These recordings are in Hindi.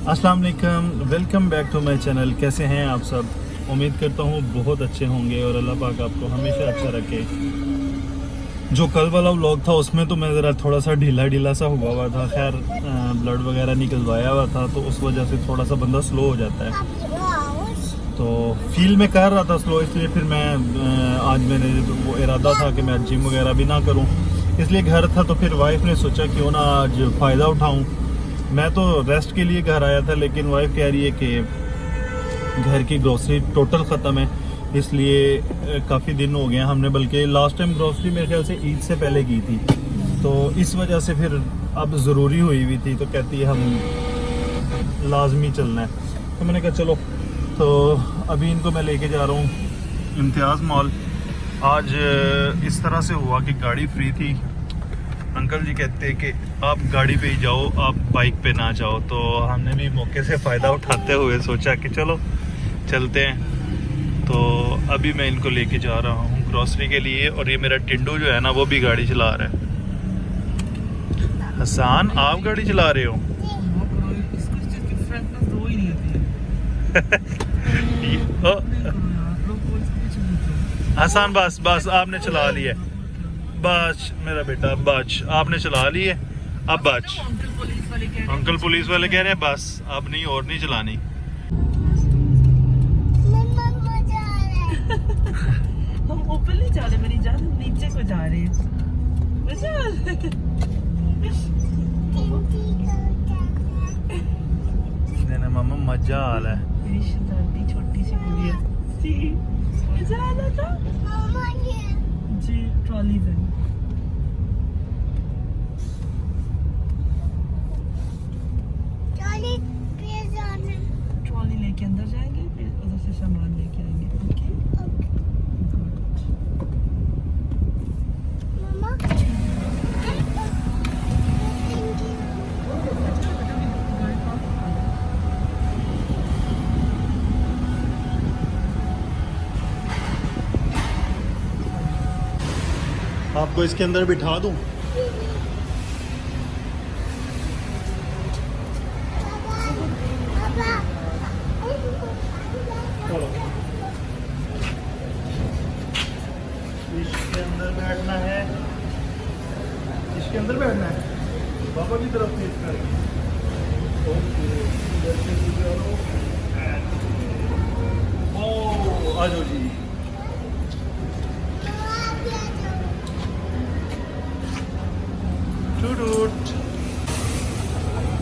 अस्सलाम वालेकुम, welcome back to my channel. कैसे हैं आप सब? उम्मीद करता हूँ बहुत अच्छे होंगे और अल्लाह पाक आपको हमेशा अच्छा रखे। जो कल वाला व्लॉग था उसमें तो मैं ज़रा थोड़ा सा ढीला सा हुआ था। खैर ब्लड वगैरह निकलवाया हुआ था तो उस वजह से थोड़ा सा बंदा स्लो हो जाता है। तो फील में कर रहा था स्लो, इसलिए फिर मैं आज मैंने वो इरादा था कि मैं जिम वगैरह भी ना करूँ, इसलिए घर था। तो फिर वाइफ ने सोचा क्यों ना आज फ़ायदा उठाऊँ। मैं तो रेस्ट के लिए घर आया था, लेकिन वाइफ कह रही है कि घर की ग्रोसरी टोटल ख़त्म है, इसलिए काफ़ी दिन हो गए हमने, बल्कि लास्ट टाइम ग्रोसरी मेरे ख्याल से ईद से पहले की थी, तो इस वजह से फिर अब ज़रूरी हुई हुई थी। तो कहती है हम लाजमी चलना है, तो मैंने कहा चलो। तो अभी इनको मैं लेके जा रहा हूँ इम्तियाज़ मॉल। आज इस तरह से हुआ कि गाड़ी फ्री थी। अंकल जी कहते कि आप गाड़ी पे ही जाओ, आप बाइक पे ना जाओ। तो हमने भी मौके से फ़ायदा उठाते हुए सोचा कि चलो चलते हैं। तो अभी मैं इनको लेके जा रहा हूँ ग्रोसरी के लिए, और ये मेरा टिंडू जो है ना वो भी गाड़ी चला रहा है। हसन, आप गाड़ी चला रहे हो? हसन बस बस आपने चला लिया, बच मेरा बेटा बच, आपने चला लिए, अब बच। अंकल पुलिस वाले कह रहे हैं बस अब नहीं, और नहीं चलानी। हम ऊपर नहीं जा रहे मेरी जान, हम नीचे को जा रहे हैं। मामा मजा आ रहा है। मेरी शताब्दी छोटी सी गुड़िया जी, मजा आ रहा था जी। ट्रॉली में ट्रॉली लेके अंदर जाएंगे, फिर उधर से सामान लेके आएंगे। ओके आपको इसके अंदर बिठा दूं? इसके अंदर बैठना है, इसके अंदर बैठना है। पापा की तरफ फेस करके ओ आ जाओ जी।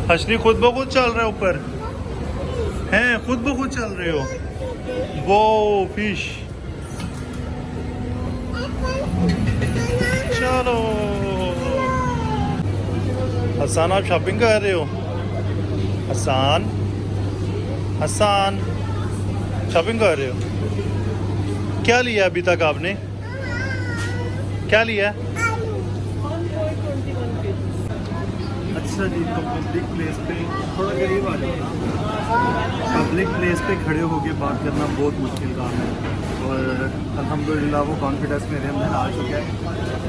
हशरी खुद ब खुद चल रहे हो ऊपर हैं, खुद ब खुद चल रहे हो। वो फिश, चलो। हसन आप शॉपिंग कर रहे हो? हसन हसन शॉपिंग कर रहे हो? क्या लिया अभी तक आपने? क्या लिया? अच्छा जी, तो पब्लिक प्लेस पे थोड़ा करीब आ जाओ ना। पब्लिक प्लेस पे खड़े होके बात करना बहुत मुश्किल काम है, और अल्हम्दुलिल्लाह वो कॉन्फिडेंस मेरे अंदर आ चुका है।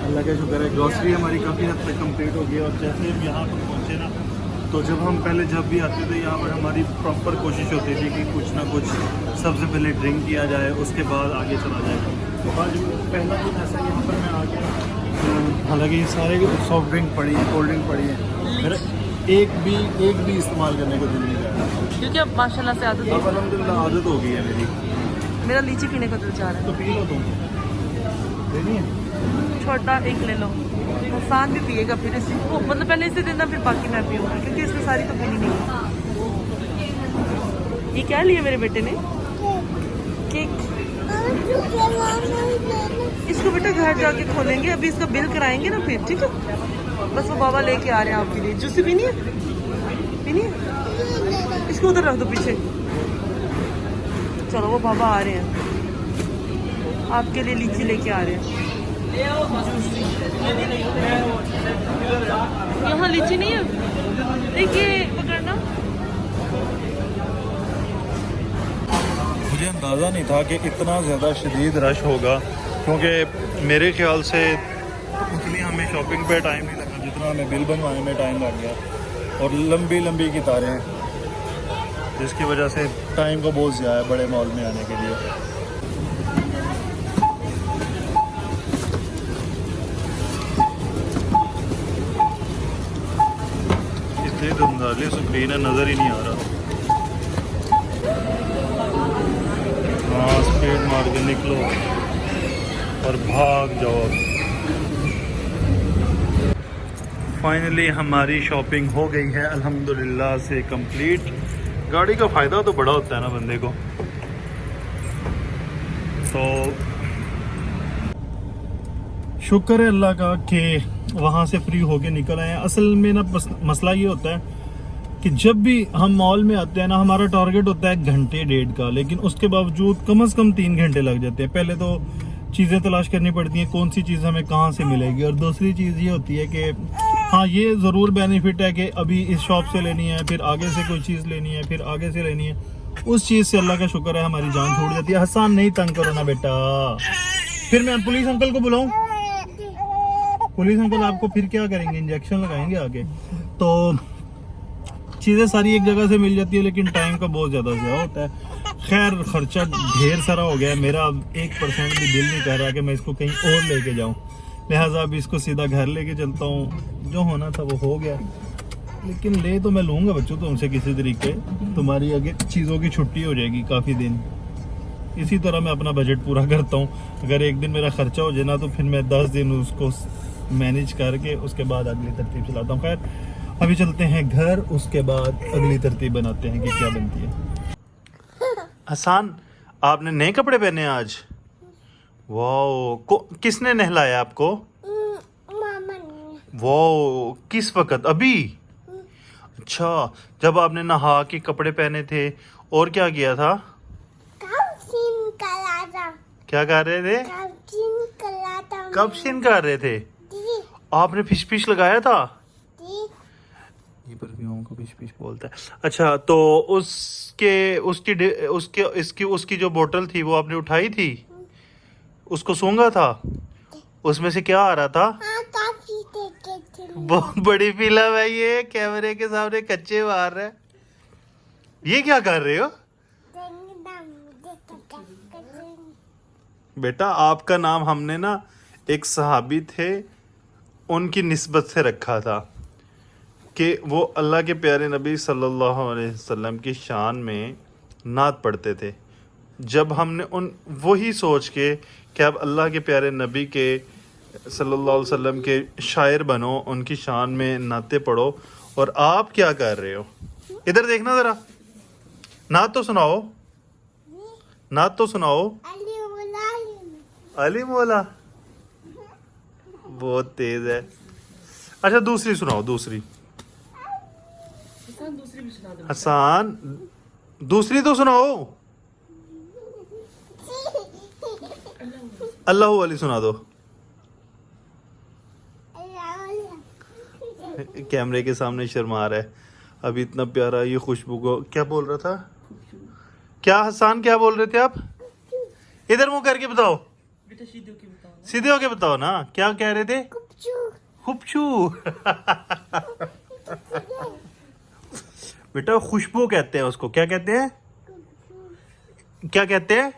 अल्लाह का शुक्र है, ग्रोसरी हमारी काफ़ी हद तक कंप्लीट हो गई। और जैसे हम यहाँ पर पहुँचे ना, तो जब भी आते थे यहाँ पर हमारी प्रॉपर कोशिश होती थी कि कुछ ना कुछ सबसे पहले ड्रिंक किया जाए, उसके बाद आगे चला जाए। तो आज पहला दिन ऐसा यहाँ पर मैं आ गया। हालांकि ये सारे सॉफ्ट ड्रिंक पड़ी है, कोल्ड ड्रिंक पड़ी है, मेरा एक भी इस्तेमाल करने को दिल नहीं कर रहा, क्योंकि अब माशाल्लाह से आदत अब अल्हम्दुलिल्लाह आदत हो गई है मेरी। मेरा लीची पीने का दिल चाह रहा है। तो पी लो तुम, लेनी है? छोटा एक ले लो, हसान भी पिएगा फिर इसी वो, मतलब पहले इसे देना फिर बाकी मैं पीऊँगा, क्योंकि इसमें सारी तो पीनी नहीं है। ये क्या लिया मेरे बेटे ने? केक। इसको बेटा घर जाके खोलेंगे, अभी इसका बिल कराएंगे ना फिर, ठीक है? बस वो बाबा लेके आ रहे हैं आपके लिए। जूसी पीनी है? पीनी है? इसको उधर रख दो पीछे। चलो वो बाबा आ रहे हैं आपके लिए, लीची लेके आ रहे हैं। यहाँ लीची नहीं है, देखिए पकड़ना। मुझे अंदाज़ा नहीं था कि इतना ज़्यादा शदीद रश होगा, क्योंकि मेरे ख्याल से उतनी हमें शॉपिंग पे टाइम नहीं लगा जितना हमें बिल बनवाने में टाइम लग गया, और लंबी लंबी कतारें हैं। जिसकी वजह से टाइम को बहुत ज़्यादा है बड़े मॉल में आने के लिए। इतनी धुंधली स्क्रीन है, नज़र ही नहीं आ रहा। हाँ, स्पीड मार के निकलो और भाग जाओ। फाइनली हमारी शॉपिंग हो गई है अल्हम्दुलिल्लाह से कंप्लीट। गाड़ी का फ़ायदा तो बड़ा होता है ना बंदे को। तो शुक्र है अल्लाह का कि वहाँ से फ्री होके निकल आए हैं। असल में ना मसला ये होता है कि जब भी हम मॉल में आते हैं ना, हमारा टारगेट होता है घंटे डेढ़ का, लेकिन उसके बावजूद कम से कम 3 घंटे लग जाते हैं। पहले तो चीज़ें तलाश करनी पड़ती हैं कौन सी चीज़ हमें कहाँ से मिलेगी, और दूसरी चीज़ ये होती है कि हाँ, ये ज़रूर बेनिफिट है कि अभी इस शॉप से लेनी है, फिर आगे से कोई चीज़ लेनी है, फिर आगे से लेनी है। उस चीज़ से अल्लाह का शुक्र है हमारी जान छूट जाती है। हसन नहीं तंग करो ना बेटा, फिर मैं पुलिस अंकल को बुलाऊं? पुलिस अंकल आपको फिर क्या करेंगे, इंजेक्शन लगाएंगे आगे। तो चीज़ें सारी एक जगह से मिल जाती है, लेकिन टाइम का बहुत ज़्यादा ज़्यादा होता है। खैर, खर्चा ढेर सारा हो गया है, मेरा अब 1% भी दिल नहीं कर रहा कि मैं इसको कहीं और लेके जाऊं, लिहाजा अब इसको सीधा घर लेके चलता हूं। जो होना था वो हो गया, लेकिन ले तो मैं लूँगा बच्चों तुमसे किसी तरीके। तुम्हारी आगे चीज़ों की छुट्टी हो जाएगी काफ़ी दिन। इसी तरह मैं अपना बजट पूरा करता हूँ। अगर एक दिन मेरा खर्चा हो जाए ना, तो फिर मैं 10 दिन उसको मैनेज करके उसके बाद अगली तरतीब चलाता हूँ। खैर, अभी चलते हैं घर, उसके बाद अगली तरतीब बनाते हैं कि क्या बनती है। हसन, आपने नए कपड़े पहने आज? वाओ, किसने नहलाया आपको? मामा ने। वाओ, किस वक्त? अभी? अच्छा, जब आपने नहा के कपड़े पहने थे और क्या किया था? कब कला था? क्या कर रहे थे? कला था। कब सिन कर रहे थे? दी, आपने फिश फिश लगाया था? दी, ये परफ्यूम को फिश फिश बोलता है। अच्छा, तो उसकी जो बोतल थी वो आपने उठाई थी, उसको सूंघा था, उसमें से क्या आ रहा था? हाँ, काफी देखे थे। बहुत बड़ी फिल्म है ये, कैमरे के सामने कच्चे मार रहे हैं। ये क्या कर रहे हो बेटा? आपका नाम हमने ना एक सहाबी थे उनकी निस्बत से रखा था कि वो अल्लाह के प्यारे नबी सल्लल्लाहु अलैहि वसल्लम की शान में नात पढ़ते थे। जब हमने वही सोच के कि अब अल्लाह के प्यारे नबी के सल्लल्लाहु अलैहि वसल्लम के शायर बनो, उनकी शान में नाते पढ़ो, और आप क्या कर रहे हो? इधर देखना ज़रा, नात तो सुनाओ, नात तो सुनाओ। अली मौला बहुत तेज है। अच्छा, दूसरी सुनाओ, दूसरी। हसन, दूसरी तो सुनाओ। अल्लाह वाली सुना दो। कैमरे के सामने शर्मा रहा है। अभी इतना प्यारा ये खुशबू को क्या बोल रहा था? क्या हसन, क्या बोल रहे थे आप? इधर मुंह करके बताओ, सीधे होके बताओ ना, क्या कह रहे थे? खुशबू। बेटा खुशबू कहते हैं उसको, क्या कहते हैं? क्या कहते हैं?